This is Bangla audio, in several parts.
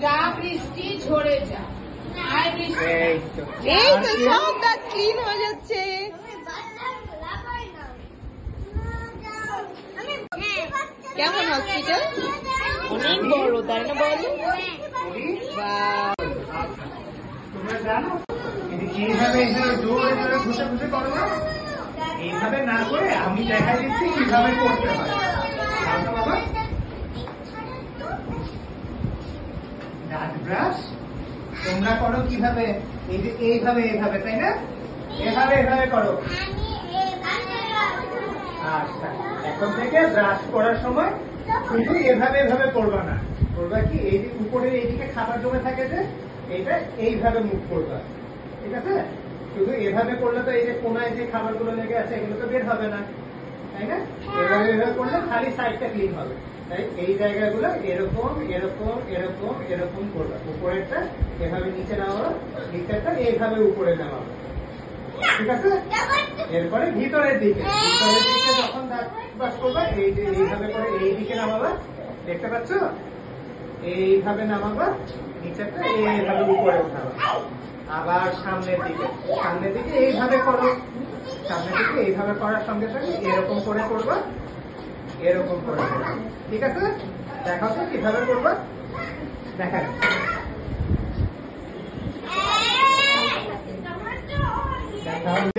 যা বৃষ্টি ঝরে যা, এই তো সব দাঁত ক্লিন হয়ে যাচ্ছে। কেমন হসপিটাল? অনেক বড়, তাই না বল? তোমরা জানো এইভাবে জোরে জোরে ঘুষে ঘুষে করো না, এইভাবে না করে আমি দেখাই দিচ্ছি কিভাবে করতে হয়। বাবা দাঁত ব্রাশ তোমরা করো কিভাবে? এই যে এইভাবে এইভাবে, তাই না? এভাবে এভাবে করো। আচ্ছা, এখন থেকে ব্রাশ করার সময় শুধু এভাবে এভাবে করবা না, করবা কি এই যে উপরে এইদিকে খাবার জমে থাকে যে এইটা এইভাবে মুভ করবা, ঠিক আছে? শুধু এভাবে করলে তো এই যে কোনায় যে খাবারগুলো লেগে আছে এগুলো তো বের হবে না, তাই না? এভাবে এভাবে করলে খালি সাইডটা ক্লিন হবে। তাই এই জায়গাগুলো এরকম এরকম এরকম এরকম করবা। উপরেরটা এভাবে নিচে নামাবা, নিচেরটা এইভাবে উপরে নামাবা, ঠিক আছে? এরপরে ভিতরের দিকে যখন দাঁত ব্রাশ করবা এই যে এইভাবে করে এই দিকে নামাবা, দেখতে পাচ্ছ? এইভাবে নামাবা, নিচেরটা এইভাবে উপরে উঠাবা। আবার সামনের দিকে এইভাবে করো, সামনের দিকে এইভাবে করার সঙ্গে সঙ্গে এরকম করে করবা, এরকম করে করবা, ঠিক আছে? দেখাও তো কিভাবে করবা, দেখা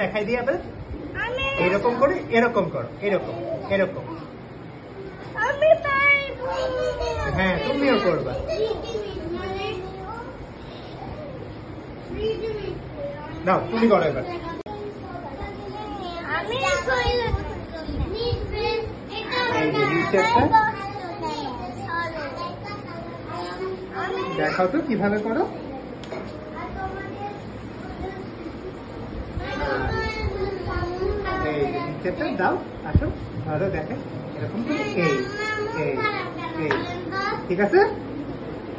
দেখাই দিয়ে এরকম করে এরকম করো, এরকম এরকম। হ্যাঁ, তুমিও করবা। নাও তুমি করো এবার। দেখাও তো কিভাবে করো। এই নিচেরটা দাও, আসো ধরো, দেখে এরকম করে এই এই এই, ঠিক আছে?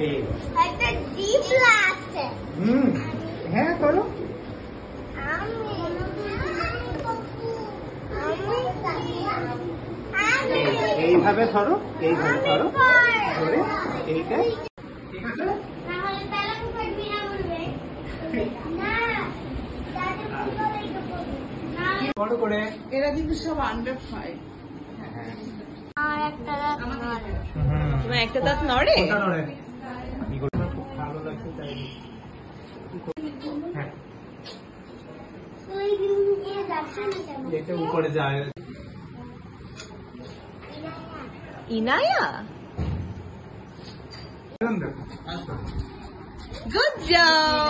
এই হ্যাঁ করো। এইভাবে ধরো, এইভাবে ধরো, ধরে এইটা, ঠিক আছে? বড় করে এরা কিন্তু সব আন্ডার 5। তোমার একটা দাঁত নড়ে? ভালো লাগছে তাই। হ্যাঁ, এটা উপরে যায়। Inaya, good job.